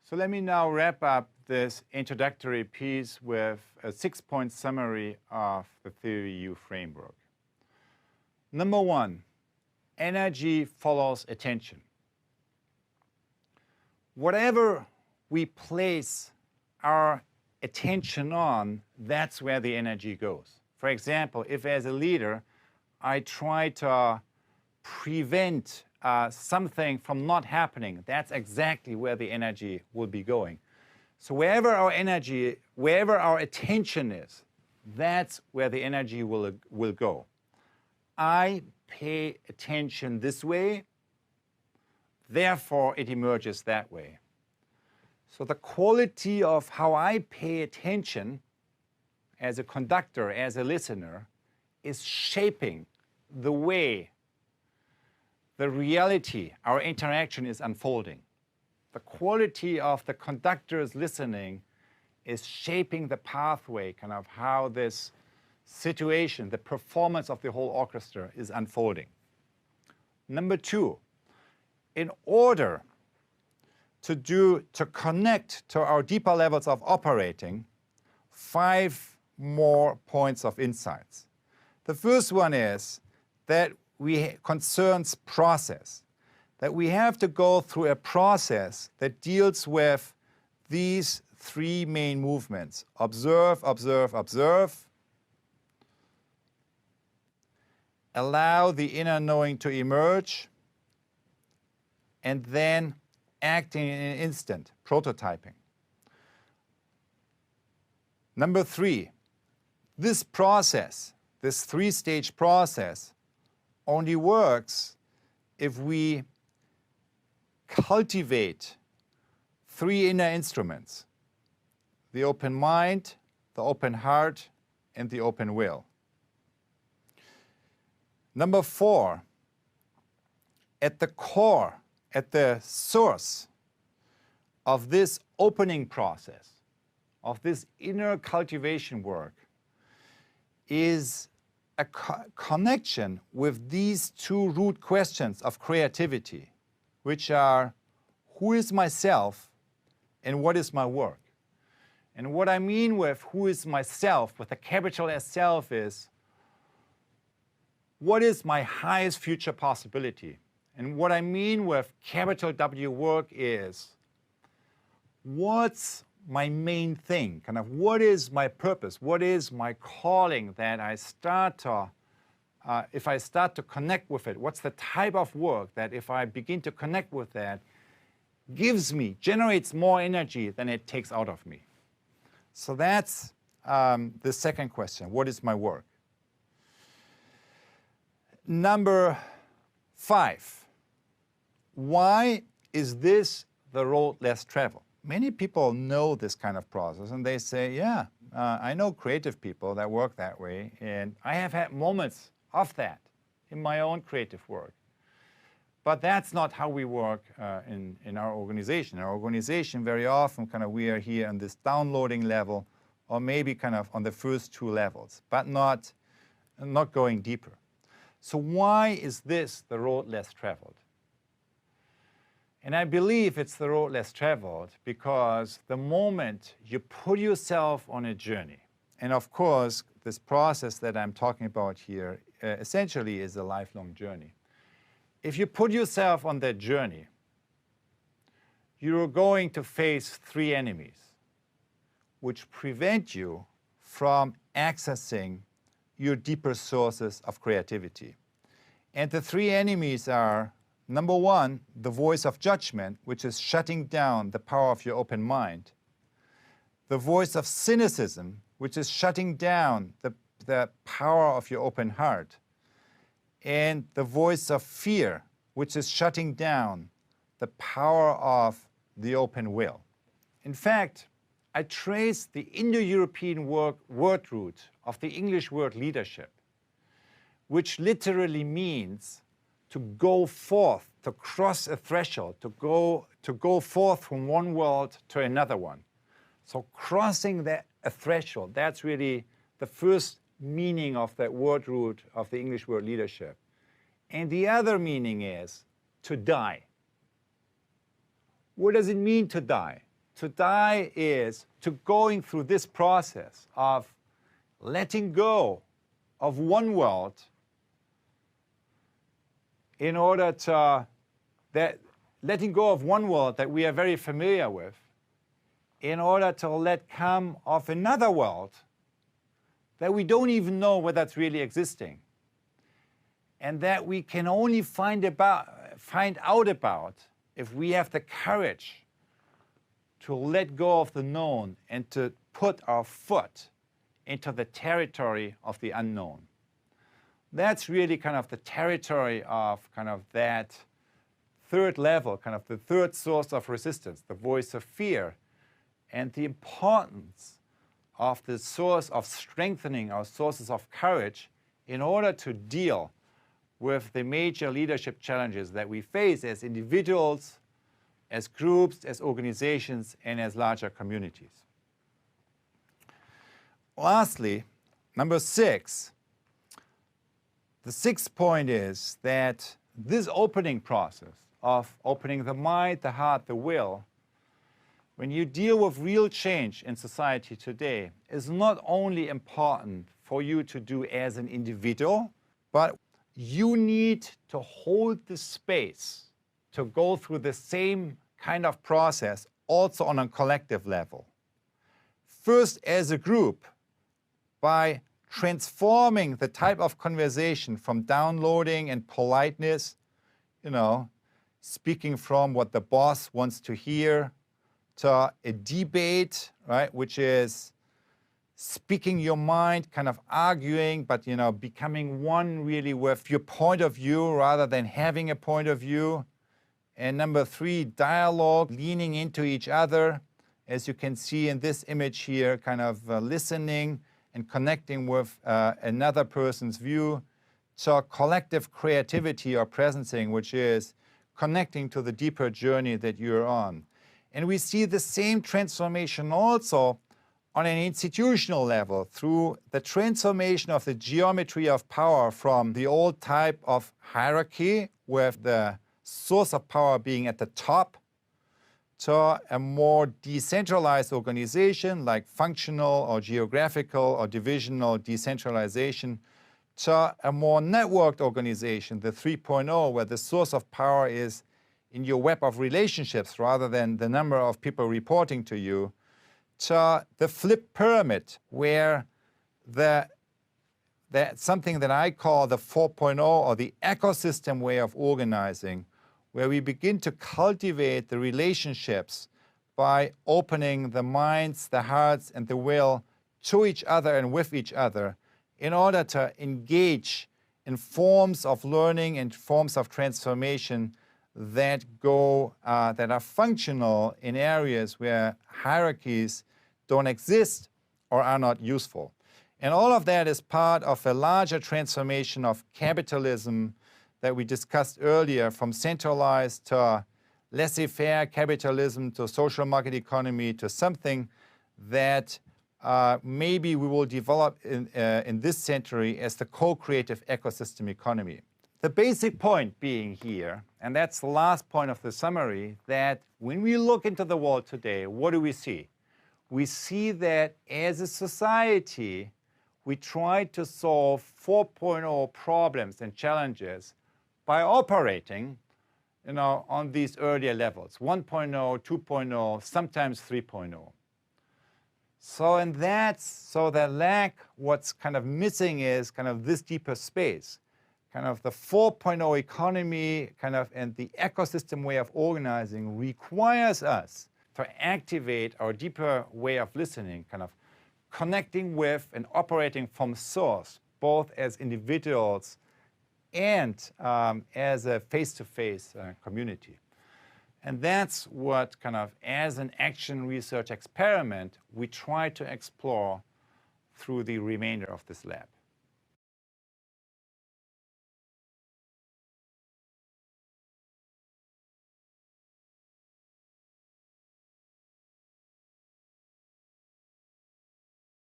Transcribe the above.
So let me now wrap up this introductory piece with a 6-point summary of the Theory U framework. Number one, energy follows attention. Whatever we place our attention on, that's where the energy goes. For example, if as a leader, I try to prevent something from not happening, that's exactly where the energy will be going. So wherever our attention is, that's where the energy will go. I pay attention this way, therefore it emerges that way. So the quality of how I pay attention as a conductor, as a listener, is shaping the way the reality, our interaction is unfolding. The quality of the conductor's listening is shaping the pathway, kind of how this situation, the performance of the whole orchestra is unfolding. Number two, in order to connect to our deeper levels of operating, 5 more points of insights. The first one is that concerns process, that we have to go through a process that deals with these 3 main movements: observe, observe, observe, allow the inner knowing to emerge, and then acting in an instant, prototyping. Number 3, this process, this 3-stage process, only works if we cultivate 3 inner instruments: the open mind, the open heart, and the open will. Number 4, at the core, at the source of this opening process, of this inner cultivation work, is a connection with these 2 root questions of creativity, which are, who is myself and what is my work? And what I mean with who is myself, with a capital S self, is what is my highest future possibility? And what I mean with capital W work is, what's my main thing? Kind of what is my purpose? What is my calling that I start to, if I start to connect with it, what's the type of work that if I begin to connect with that, generates more energy than it takes out of me? So that's the second question, what is my work? Number 5, why is this the road less traveled? Many people know this kind of process and they say, yeah, I know creative people that work that way, and I have had moments of that in my own creative work. But that's not how we work in our organization. Our organization, very often, kind of we are here on this downloading level, or maybe kind of on the first 2 levels, but not going deeper. So why is this the road less traveled? And I believe it's the road less traveled because the moment you put yourself on a journey, and of course, this process that I'm talking about here essentially is a lifelong journey. If you put yourself on that journey, you're going to face 3 enemies which prevent you from accessing your deeper sources of creativity. And the 3 enemies are, number 1, the voice of judgment, which is shutting down the power of your open mind. The voice of cynicism, which is shutting down the power of your open heart. And the voice of fear, which is shutting down the power of the open will. In fact, I trace the Indo-European word root of the English word leadership, which literally means to go forth, to cross a threshold, to go forth from one world to another one. So crossing a threshold, that's really the first meaning of that word root of the English word leadership. And the other meaning is to die. What does it mean to die? To die is to going through this process of letting go of one world in order to, letting go of one world that we are very familiar with in order to let come of another world that we don't even know whether it's really existing, and that we can only find out about if we have the courage to let go of the known and to put our foot into the territory of the unknown. That's really kind of the territory of kind of that third level, kind of the third source of resistance, the voice of fear, and the importance of the source of strengthening our sources of courage in order to deal with the major leadership challenges that we face as individuals, as groups, as organizations, and as larger communities. Lastly, number 6, the 6th point is that this opening process of opening the mind, the heart, the will, when you deal with real change in society today, is not only important for you to do as an individual, but you need to hold the space to go through the same kind of process also on a collective level. First, as a group, by transforming the type of conversation from downloading and politeness, speaking from what the boss wants to hear, to a debate, right, which is speaking your mind, kind of arguing, but becoming one really with your point of view rather than having a point of view. And number 3, dialogue, leaning into each other, as you can see in this image here, kind of listening and connecting with another person's view. So collective creativity or presencing, which is connecting to the deeper journey that you're on. And we see the same transformation also on an institutional level through the transformation of the geometry of power from the old type of hierarchy, with the source of power being at the top, to a more decentralized organization like functional or geographical or divisional decentralization, to a more networked organization, the 3.0, where the source of power is in your web of relationships rather than the number of people reporting to you, to the flipped pyramid, where something that I call the 4.0 or the ecosystem way of organizing, where we begin to cultivate the relationships by opening the minds, the hearts, and the will to each other and with each other in order to engage in forms of learning and forms of transformation that are functional in areas where hierarchies don't exist or are not useful. And all of that is part of a larger transformation of capitalism that we discussed earlier, from centralized to laissez-faire capitalism to social market economy, to something that maybe we will develop in this century as the co-creative ecosystem economy. The basic point being here, and that's the last point of the summary, that when we look into the world today, what do we see? We see that as a society, we try to solve 4.0 problems and challenges by operating on these earlier levels, 1.0, 2.0, sometimes 3.0. So the lack, what's kind of missing is kind of this deeper space. Kind of the 4.0 economy and the ecosystem way of organizing requires us to activate our deeper way of listening, kind of connecting with and operating from source, both as individuals and as a face-to-face community. And that's what kind of, as an action research experiment, we try to explore through the remainder of this lab.